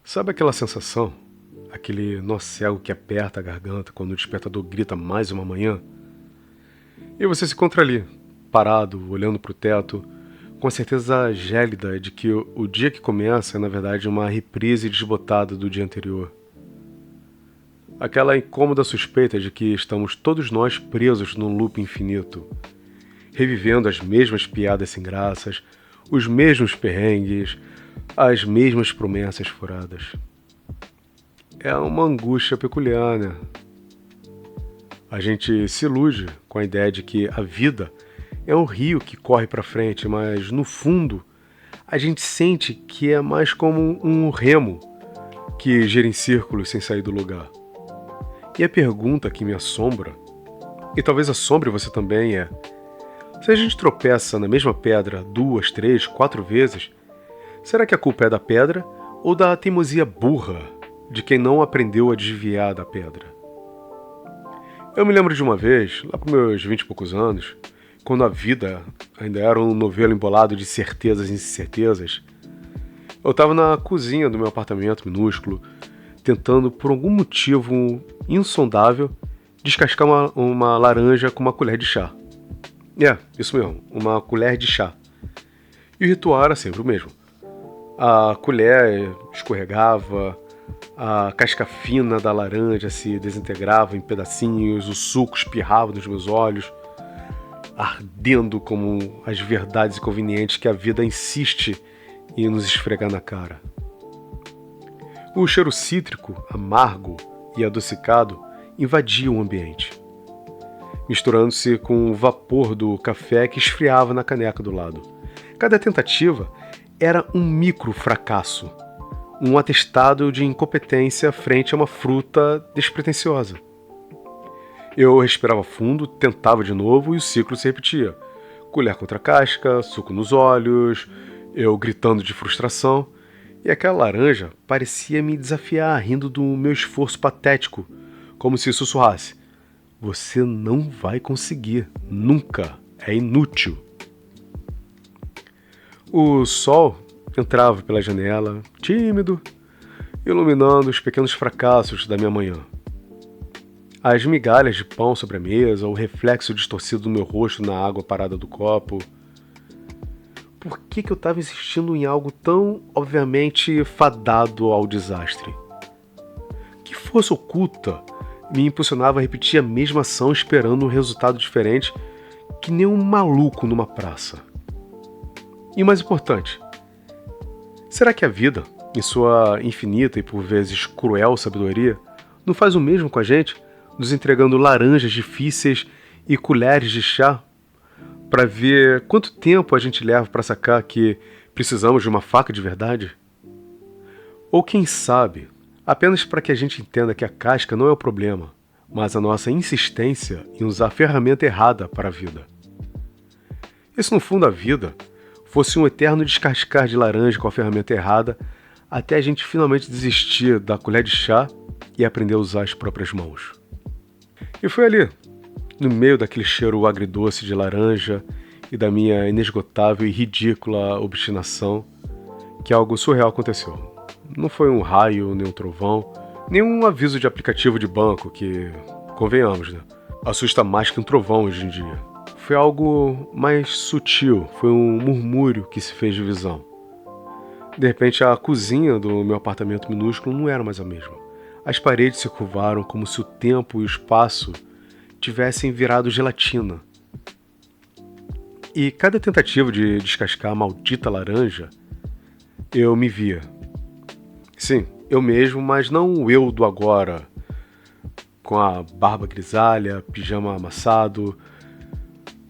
Sabe aquela sensação? Aquele nó cego que aperta a garganta quando o despertador grita mais uma manhã? E você se encontra ali, parado, olhando para o teto, com a certeza gélida de que o dia que começa é, na verdade, uma reprise desbotada do dia anterior. Aquela incômoda suspeita de que estamos todos nós presos num loop infinito, revivendo as mesmas piadas sem graças, os mesmos perrengues, as mesmas promessas furadas. É uma angústia peculiar, né? A gente se ilude com a ideia de que a vida é um rio que corre para frente, mas no fundo a gente sente que é mais como um remo que gira em círculos sem sair do lugar. E a pergunta que me assombra, e talvez assombre você também, é: se a gente tropeça na mesma pedra 2, 3, 4 vezes, será que a culpa é da pedra ou da teimosia burra de quem não aprendeu a desviar da pedra? Eu me lembro de uma vez, lá para meus 20 e poucos anos, quando a vida ainda era um novelo embolado de certezas e incertezas, eu estava na cozinha do meu apartamento minúsculo, tentando, por algum motivo insondável, descascar uma laranja com uma colher de chá. Isso mesmo, uma colher de chá. E o ritual era sempre o mesmo. A colher escorregava, a casca fina da laranja se desintegrava em pedacinhos, o suco espirrava nos meus olhos, ardendo como as verdades inconvenientes que a vida insiste em nos esfregar na cara. O cheiro cítrico, amargo e adocicado invadia o ambiente, misturando-se com o vapor do café que esfriava na caneca do lado. Cada tentativa era um micro fracasso, um atestado de incompetência frente a uma fruta despretensiosa. Eu respirava fundo, tentava de novo e o ciclo se repetia. Colher contra casca, suco nos olhos, eu gritando de frustração, e aquela laranja parecia me desafiar, rindo do meu esforço patético, como se sussurrasse: "Você não vai conseguir, nunca, é inútil." O sol entrava pela janela, tímido, iluminando os pequenos fracassos da minha manhã. As migalhas de pão sobre a mesa, o reflexo distorcido do meu rosto na água parada do copo. Por que eu estava insistindo em algo tão obviamente fadado ao desastre? Que força oculta me impulsionava a repetir a mesma ação esperando um resultado diferente que nem um maluco numa praça? E o mais importante, será que a vida, em sua infinita e por vezes cruel sabedoria, não faz o mesmo com a gente, nos entregando laranjas difíceis e colheres de chá para ver quanto tempo a gente leva para sacar que precisamos de uma faca de verdade? Ou quem sabe, apenas para que a gente entenda que a casca não é o problema, mas a nossa insistência em usar a ferramenta errada para a vida. E se no fundo a vida fosse um eterno descascar de laranja com a ferramenta errada, até a gente finalmente desistir da colher de chá e aprender a usar as próprias mãos. E foi ali, no meio daquele cheiro agridoce de laranja e da minha inesgotável e ridícula obstinação, que algo surreal aconteceu. Não foi um raio, nem um trovão, nem um aviso de aplicativo de banco que, convenhamos, né, assusta mais que um trovão hoje em dia. Foi algo mais sutil, foi um murmúrio que se fez de visão. De repente, a cozinha do meu apartamento minúsculo não era mais a mesma. As paredes se curvaram como se o tempo e o espaço tivessem virado gelatina. E cada tentativa de descascar a maldita laranja, eu me via. Sim, eu mesmo, mas não o eu do agora, com a barba grisalha, pijama amassado.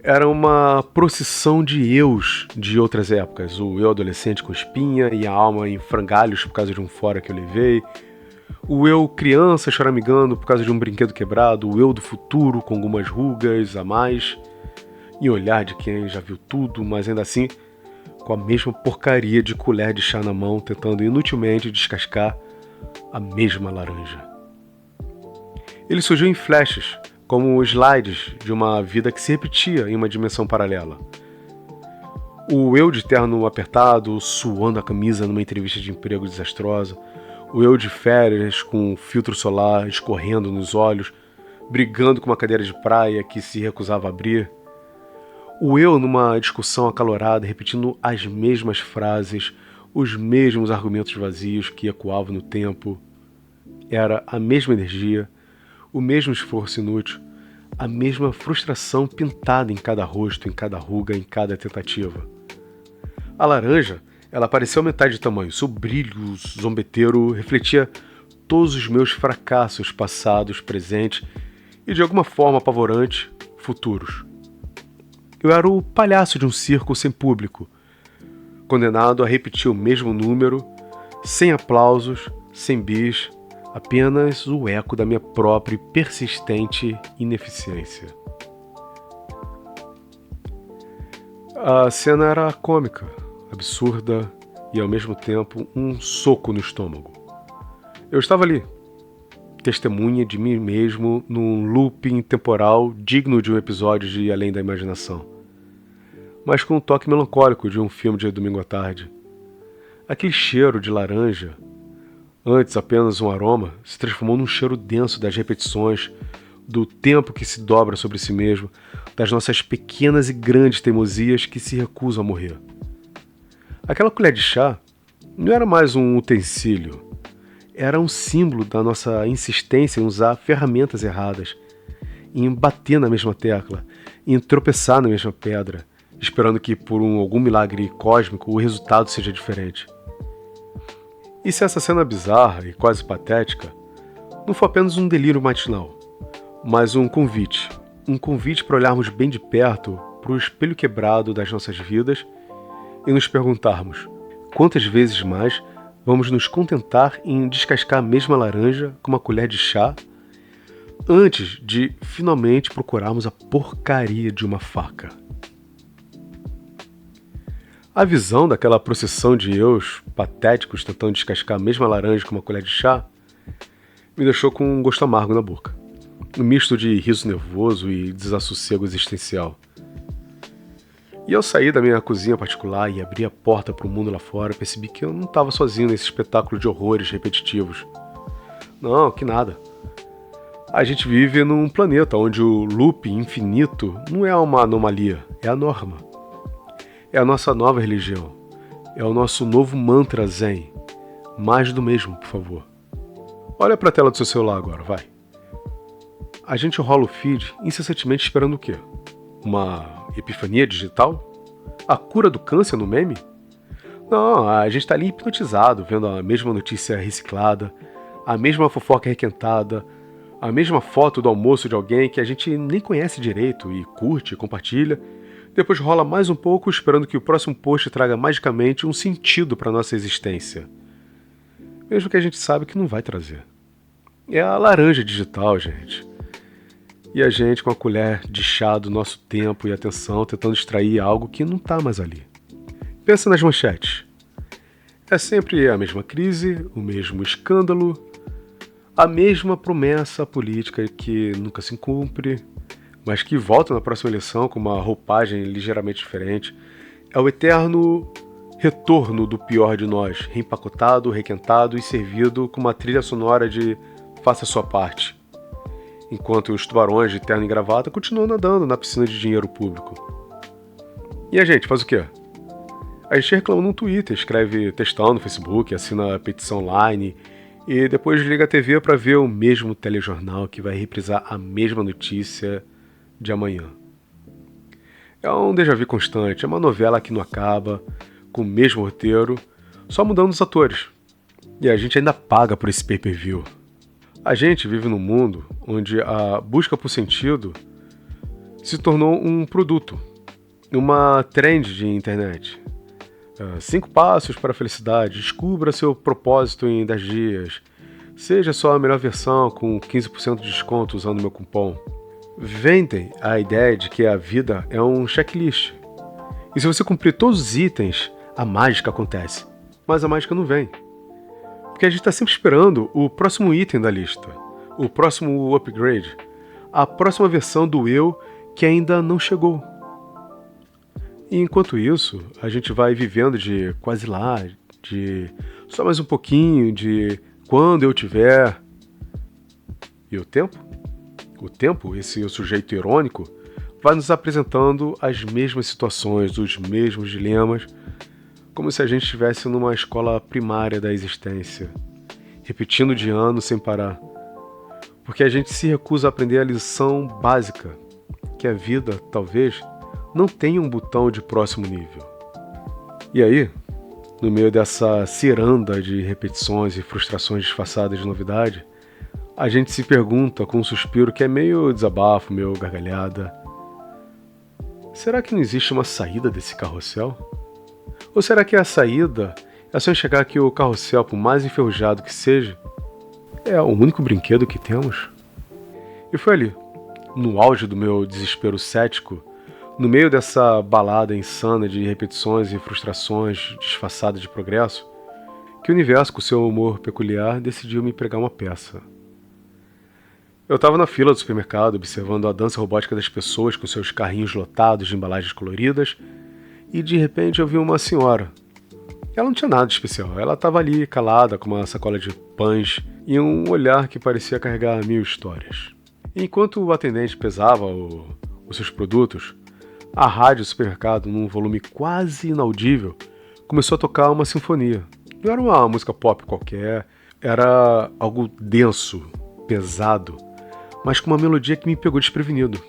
Era uma procissão de eus de outras épocas. O eu adolescente com espinha e a alma em frangalhos por causa de um fora que eu levei. O eu criança choramingando por causa de um brinquedo quebrado. O eu do futuro com algumas rugas a mais. E olhar de quem já viu tudo, mas ainda assim com a mesma porcaria de colher de chá na mão, tentando inutilmente descascar a mesma laranja. Ele surgiu em flashes, como slides de uma vida que se repetia em uma dimensão paralela. O eu de terno apertado, suando a camisa numa entrevista de emprego desastrosa. O eu de férias com filtro solar escorrendo nos olhos, brigando com uma cadeira de praia que se recusava a abrir. O eu numa discussão acalorada, repetindo as mesmas frases, os mesmos argumentos vazios que ecoavam no tempo. Era a mesma energia, o mesmo esforço inútil, a mesma frustração pintada em cada rosto, em cada ruga, em cada tentativa. A laranja, ela parecia aumentar de tamanho. Seu brilho zombeteiro refletia todos os meus fracassos passados, presentes e, de alguma forma apavorante, futuros. Eu era o palhaço de um circo sem público, condenado a repetir o mesmo número, sem aplausos, sem bis, apenas o eco da minha própria e persistente ineficiência. A cena era cômica, absurda e, ao mesmo tempo, um soco no estômago. Eu estava ali, testemunha de mim mesmo num looping temporal digno de um episódio de Além da Imaginação, mas com um toque melancólico de um filme de domingo à tarde. Aquele cheiro de laranja, antes apenas um aroma, se transformou num cheiro denso das repetições, do tempo que se dobra sobre si mesmo, das nossas pequenas e grandes teimosias que se recusam a morrer. Aquela colher de chá não era mais um utensílio, era um símbolo da nossa insistência em usar ferramentas erradas, em bater na mesma tecla, em tropeçar na mesma pedra, esperando que por algum milagre cósmico o resultado seja diferente. E se essa cena bizarra e quase patética não for apenas um delírio matinal, mas um convite para olharmos bem de perto para o espelho quebrado das nossas vidas e nos perguntarmos quantas vezes mais vamos nos contentar em descascar a mesma laranja com uma colher de chá antes de finalmente procurarmos a porcaria de uma faca. A visão daquela procissão de eus patéticos tentando descascar a mesma laranja com uma colher de chá me deixou com um gosto amargo na boca. Um misto de riso nervoso e desassossego existencial. E ao sair da minha cozinha particular e abrir a porta para o mundo lá fora, percebi que eu não estava sozinho nesse espetáculo de horrores repetitivos. Não, que nada. A gente vive num planeta onde o loop infinito não é uma anomalia, é a norma. É a nossa nova religião. É o nosso novo mantra zen. Mais do mesmo, por favor. Olha para a tela do seu celular agora, vai. A gente rola o feed incessantemente esperando o quê? Uma epifania digital? A cura do câncer no meme? Não, a gente está ali hipnotizado, vendo a mesma notícia reciclada, a mesma fofoca requentada, a mesma foto do almoço de alguém que a gente nem conhece direito e curte, compartilha. Depois rola mais um pouco esperando que o próximo post traga magicamente um sentido para nossa existência. Mesmo que a gente sabe que não vai trazer. É a laranja digital, gente. E a gente com a colher de chá do nosso tempo e atenção tentando extrair algo que não está mais ali. Pensa nas manchetes. É sempre a mesma crise, o mesmo escândalo, a mesma promessa política que nunca se cumpre, mas que volta na próxima eleição com uma roupagem ligeiramente diferente. É o eterno retorno do pior de nós, reempacotado, requentado e servido com uma trilha sonora de faça a sua parte. Enquanto os tubarões de terno e gravata continuam nadando na piscina de dinheiro público. E a gente faz o quê? A gente reclama no Twitter, escreve textão no Facebook, assina a petição online e depois liga a TV para ver o mesmo telejornal que vai reprisar a mesma notícia de amanhã. É um déjà vu constante, é uma novela que não acaba, com o mesmo roteiro, só mudando os atores. E a gente ainda paga por esse pay-per-view. A gente vive num mundo onde a busca por sentido se tornou um produto, uma trend de internet. 5 passos para a felicidade, descubra seu propósito em 10 dias, seja só a melhor versão com 15% de desconto usando meu cupom. Vendem a ideia de que a vida é um checklist. E se você cumprir todos os itens, a mágica acontece. Mas a mágica não vem. Porque a gente está sempre esperando o próximo item da lista, o próximo upgrade, a próxima versão do eu que ainda não chegou. E enquanto isso, a gente vai vivendo de quase lá, de só mais um pouquinho, de quando eu tiver... E o tempo? O tempo, esse sujeito irônico, vai nos apresentando as mesmas situações, os mesmos dilemas, como se a gente estivesse numa escola primária da existência, repetindo de ano sem parar. Porque a gente se recusa a aprender a lição básica, que a vida, talvez, não tenha um botão de próximo nível. E aí, no meio dessa ciranda de repetições e frustrações disfarçadas de novidade, a gente se pergunta com um suspiro que é meio desabafo, meio gargalhada: será que não existe uma saída desse carrossel? Ou será que a saída é só enxergar que o carrossel, por mais enferrujado que seja, é o único brinquedo que temos? E foi ali, no auge do meu desespero cético, no meio dessa balada insana de repetições e frustrações disfarçadas de progresso, que o universo, com seu humor peculiar, decidiu me pregar uma peça. Eu estava na fila do supermercado, observando a dança robótica das pessoas com seus carrinhos lotados de embalagens coloridas, e de repente eu vi uma senhora. Ela não tinha nada de especial, ela estava ali, calada, com uma sacola de pães e um olhar que parecia carregar 1000 histórias. E enquanto o atendente pesava os seus produtos, a rádio do supermercado, num volume quase inaudível, começou a tocar uma sinfonia. Não era uma música pop qualquer, era algo denso, pesado, mas com uma melodia que me pegou desprevenido.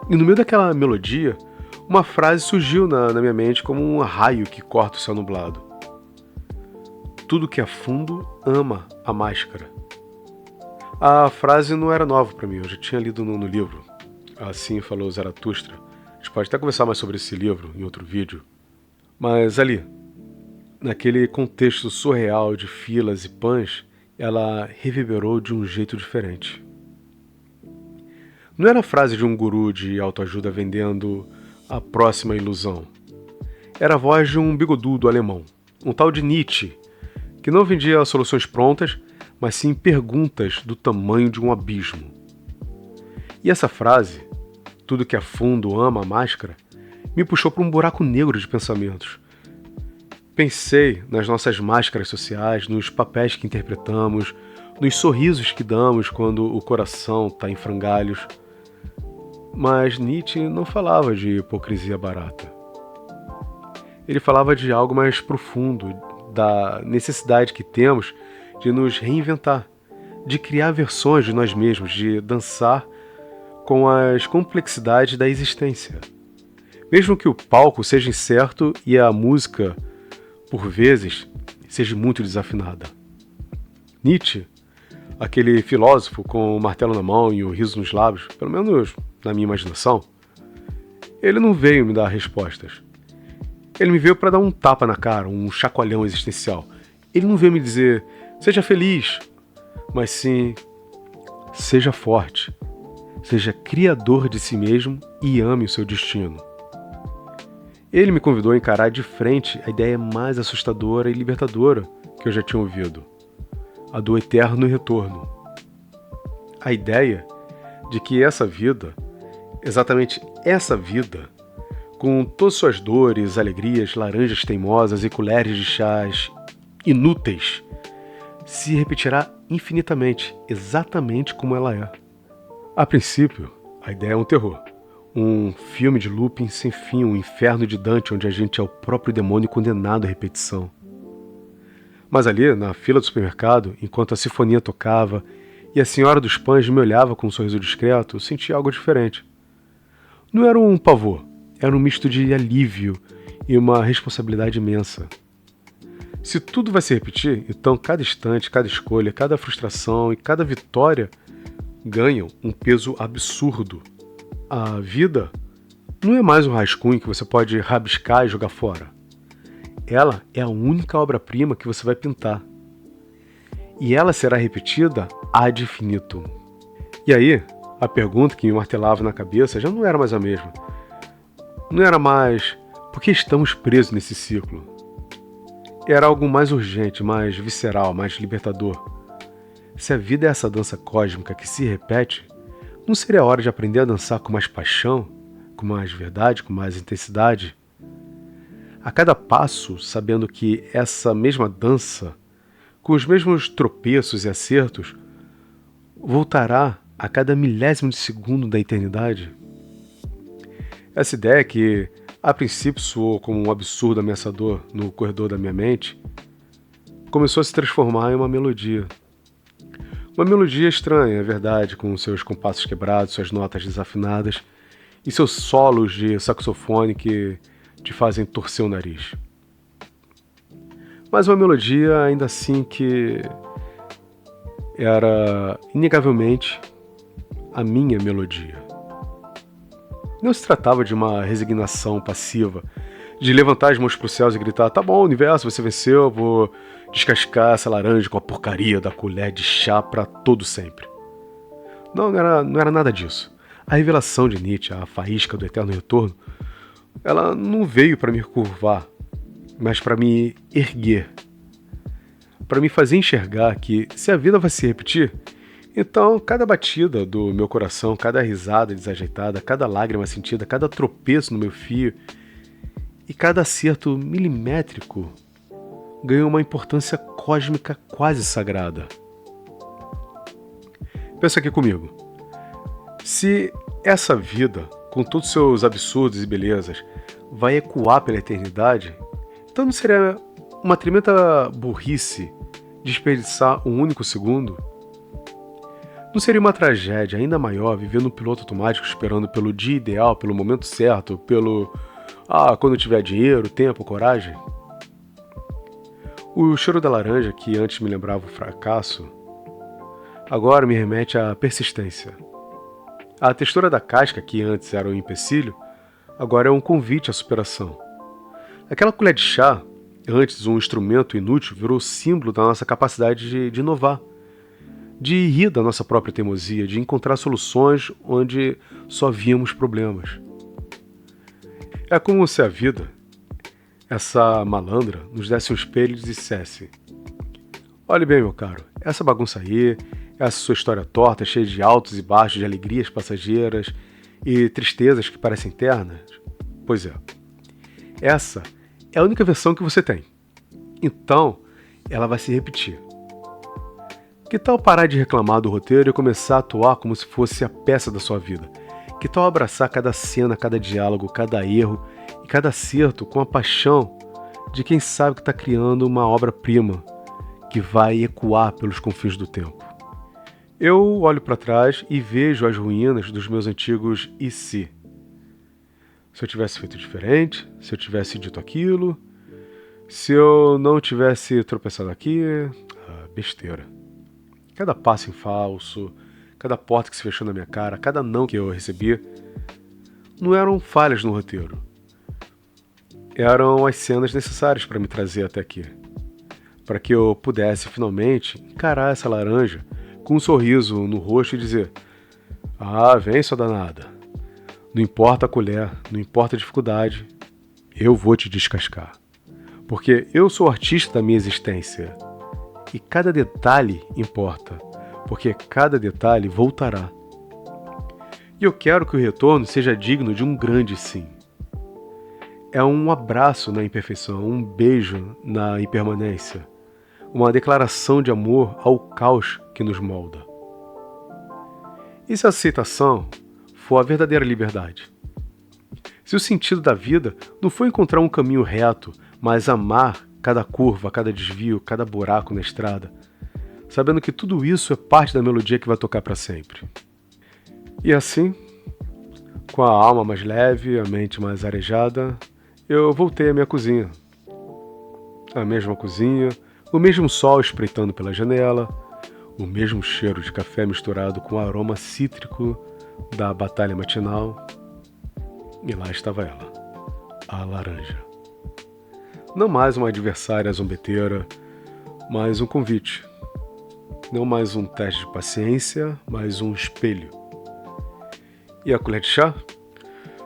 E no meio daquela melodia, uma frase surgiu na minha mente como um raio que corta o céu nublado. Tudo que é fundo ama a máscara. A frase não era nova para mim, eu já tinha lido no livro. Assim falou Zaratustra. A gente pode até conversar mais sobre esse livro em outro vídeo. Mas ali, naquele contexto surreal de filas e pães, ela reverberou de um jeito diferente. Não era a frase de um guru de autoajuda vendendo a próxima ilusão. Era a voz de um bigodudo alemão, um tal de Nietzsche, que não vendia soluções prontas, mas sim perguntas do tamanho de um abismo. E essa frase, tudo que é fundo ama a máscara, me puxou para um buraco negro de pensamentos. Pensei nas nossas máscaras sociais, nos papéis que interpretamos, nos sorrisos que damos quando o coração está em frangalhos. Mas Nietzsche não falava de hipocrisia barata. Ele falava de algo mais profundo, da necessidade que temos de nos reinventar, de criar versões de nós mesmos, de dançar com as complexidades da existência. Mesmo que o palco seja incerto e a música, por vezes, seja muito desafinada. Nietzsche, aquele filósofo com o martelo na mão e o riso nos lábios, pelo menos na minha imaginação, ele não veio me dar respostas. Ele me veio para dar um tapa na cara, um chacoalhão existencial. Ele não veio me dizer, seja feliz, mas sim, seja forte, seja criador de si mesmo e ame o seu destino. Ele me convidou a encarar de frente a ideia mais assustadora e libertadora que eu já tinha ouvido, a do eterno retorno. A ideia de que essa vida, exatamente essa vida, com todas suas dores, alegrias, laranjas teimosas e colheres de chás inúteis, se repetirá infinitamente, exatamente como ela é. A princípio, a ideia é um terror. Um filme de looping sem fim, um inferno de Dante, onde a gente é o próprio demônio condenado à repetição. Mas ali, na fila do supermercado, enquanto a sinfonia tocava e a senhora dos pães me olhava com um sorriso discreto, eu senti algo diferente. Não era um pavor, era um misto de alívio e uma responsabilidade imensa. Se tudo vai se repetir, então cada instante, cada escolha, cada frustração e cada vitória ganham um peso absurdo. A vida não é mais um rascunho que você pode rabiscar e jogar fora. Ela é a única obra-prima que você vai pintar. E ela será repetida ad infinitum. E aí, a pergunta que me martelava na cabeça já não era mais a mesma. Não era mais, por que estamos presos nesse ciclo? Era algo mais urgente, mais visceral, mais libertador. Se a vida é essa dança cósmica que se repete, não seria a hora de aprender a dançar com mais paixão, com mais verdade, com mais intensidade? A cada passo, sabendo que essa mesma dança, com os mesmos tropeços e acertos, voltará a cada milésimo de segundo da eternidade? Essa ideia que, a princípio, soou como um absurdo ameaçador no corredor da minha mente, começou a se transformar em uma melodia. Uma melodia estranha, é verdade, com seus compassos quebrados, suas notas desafinadas e seus solos de saxofone que te fazem torcer o nariz. Mas uma melodia ainda assim que era inegavelmente a minha melodia. Não se tratava de uma resignação passiva, de levantar as mãos para os céus e gritar: tá bom, universo, você venceu, eu vou descascar essa laranja com a porcaria da colher de chá para todo sempre. Não era nada disso. A revelação de Nietzsche, a faísca do eterno retorno, ela não veio para me curvar, mas para me erguer. Para me fazer enxergar que, se a vida vai se repetir, então cada batida do meu coração, cada risada desajeitada, cada lágrima sentida, cada tropeço no meu fio e cada acerto milimétrico ganhou uma importância cósmica quase sagrada. Pensa aqui comigo. Se essa vida, com todos os seus absurdos e belezas, vai ecoar pela eternidade, então não seria uma tremenda burrice desperdiçar um único segundo? Não seria uma tragédia ainda maior viver no piloto automático esperando pelo dia ideal, pelo momento certo, pelo quando tiver dinheiro, tempo, coragem? O cheiro da laranja, que antes me lembrava o fracasso, agora me remete à persistência. A textura da casca, que antes era um empecilho, agora é um convite à superação. Aquela colher de chá, antes um instrumento inútil, virou símbolo da nossa capacidade de inovar, de rir da nossa própria teimosia, de encontrar soluções onde só víamos problemas. É como se a vida, essa malandra, nos desse um espelho e dissesse: olhe bem, meu caro, essa bagunça aí, essa sua história torta, cheia de altos e baixos, de alegrias passageiras e tristezas que parecem eternas, pois é, essa é a única versão que você tem. Então, ela vai se repetir. Que tal parar de reclamar do roteiro e começar a atuar como se fosse a peça da sua vida? Que tal abraçar cada cena, cada diálogo, cada erro e cada acerto com a paixão de quem sabe que está criando uma obra-prima que vai ecoar pelos confins do tempo? Eu olho para trás e vejo as ruínas dos meus antigos e se. Se eu tivesse feito diferente, se eu tivesse dito aquilo, se eu não tivesse tropeçado aqui, besteira. Cada passo em falso, cada porta que se fechou na minha cara, cada não que eu recebi, não eram falhas no roteiro. Eram as cenas necessárias para me trazer até aqui. Para que eu pudesse finalmente encarar essa laranja com um sorriso no rosto e dizer: vem, sua danada. Não importa a colher, não importa a dificuldade, eu vou te descascar. Porque eu sou o artista da minha existência. E cada detalhe importa, porque cada detalhe voltará. E eu quero que o retorno seja digno de um grande sim. É um abraço na imperfeição, um beijo na impermanência, uma declaração de amor ao caos que nos molda. E se a aceitação for a verdadeira liberdade? Se o sentido da vida não for encontrar um caminho reto, mas amar cada curva, cada desvio, cada buraco na estrada, sabendo que tudo isso é parte da melodia que vai tocar para sempre. E assim, com a alma mais leve, a mente mais arejada, eu voltei à minha cozinha. A mesma cozinha, o mesmo sol espreitando pela janela, o mesmo cheiro de café misturado com o aroma cítrico da batalha matinal. E lá estava ela, a laranja. Não mais uma adversária zombeteira, mas um convite. Não mais um teste de paciência, mas um espelho. E a colher de chá?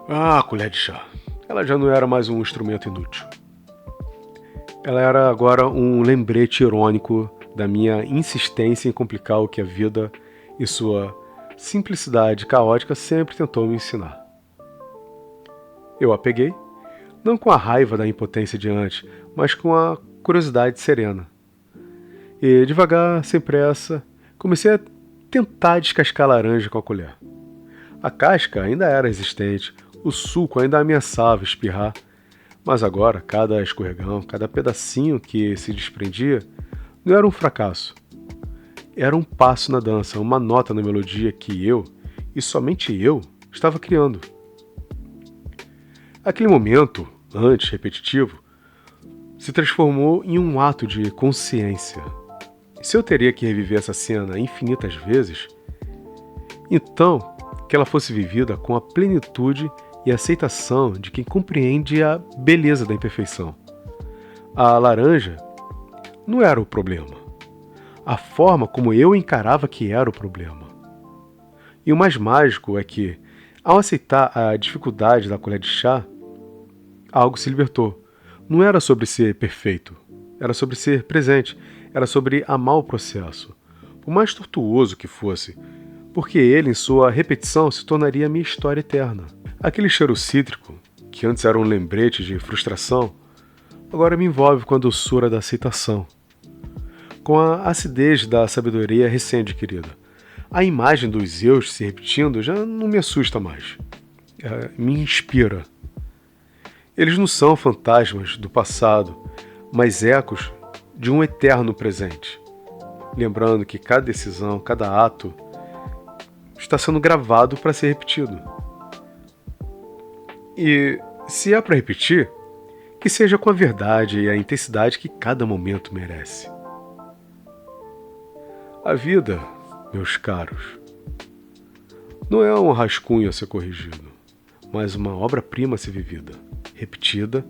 A colher de chá. Ela já não era mais um instrumento inútil. Ela era agora um lembrete irônico da minha insistência em complicar o que a vida e sua simplicidade caótica sempre tentou me ensinar. Eu a peguei, não com a raiva da impotência de antes, mas com a curiosidade serena. E devagar, sem pressa, comecei a tentar descascar a laranja com a colher. A casca ainda era resistente, o suco ainda ameaçava espirrar, mas agora cada escorregão, cada pedacinho que se desprendia não era um fracasso. Era um passo na dança, uma nota na melodia que eu, e somente eu, estava criando. Aquele momento, antes repetitivo, se transformou em um ato de consciência. Se eu teria que reviver essa cena infinitas vezes, então que ela fosse vivida com a plenitude e aceitação de quem compreende a beleza da imperfeição. A laranja não era o problema. A forma como eu encarava que era o problema. E o mais mágico é que, ao aceitar a dificuldade da colher de chá, algo se libertou. Não era sobre ser perfeito, era sobre ser presente, era sobre amar o processo, por mais tortuoso que fosse, porque ele, em sua repetição, se tornaria a minha história eterna. Aquele cheiro cítrico, que antes era um lembrete de frustração, agora me envolve com a doçura da aceitação, com a acidez da sabedoria recém-adquirida. A imagem dos eus se repetindo já não me assusta mais, me inspira. Eles não são fantasmas do passado, mas ecos de um eterno presente. Lembrando que cada decisão, cada ato, está sendo gravado para ser repetido. E se é para repetir, que seja com a verdade e a intensidade que cada momento merece. A vida, meus caros, não é um rascunho a ser corrigido, mas uma obra-prima a ser vivida, repetida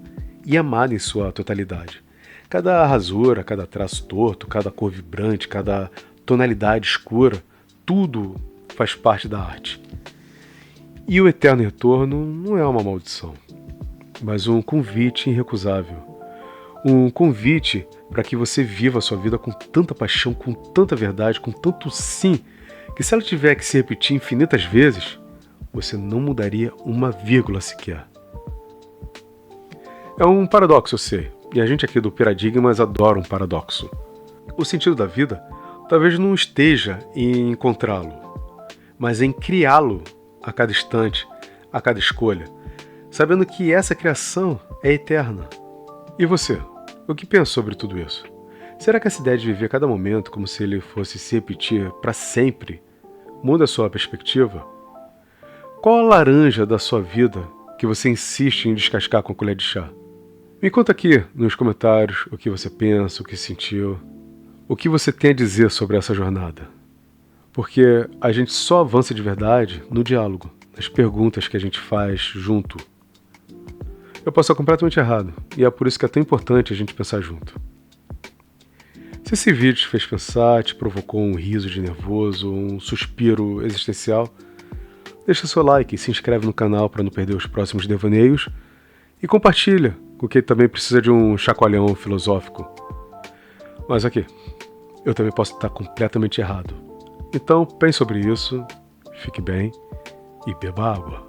e amada em sua totalidade. Cada rasura, cada traço torto, cada cor vibrante, cada tonalidade escura, tudo faz parte da arte. E o eterno retorno não é uma maldição, mas um convite irrecusável. Um convite para que você viva a sua vida com tanta paixão, com tanta verdade, com tanto sim, que se ela tiver que se repetir infinitas vezes, você não mudaria uma vírgula sequer. É um paradoxo, eu sei, e a gente aqui do Paradigmas adora um paradoxo. O sentido da vida talvez não esteja em encontrá-lo, mas em criá-lo a cada instante, a cada escolha, sabendo que essa criação é eterna. E você, o que pensa sobre tudo isso? Será que essa ideia de viver cada momento como se ele fosse se repetir para sempre muda a sua perspectiva? Qual a laranja da sua vida que você insiste em descascar com a colher de chá? Me conta aqui nos comentários o que você pensa, o que sentiu, o que você tem a dizer sobre essa jornada. Porque a gente só avança de verdade no diálogo, nas perguntas que a gente faz junto. Eu posso estar completamente errado, e é por isso que é tão importante a gente pensar junto. Se esse vídeo te fez pensar, te provocou um riso de nervoso, um suspiro existencial, deixa seu like e se inscreve no canal para não perder os próximos devaneios e compartilha com quem também precisa de um chacoalhão filosófico. Mas aqui, eu também posso estar completamente errado. Então pense sobre isso, fique bem e beba água.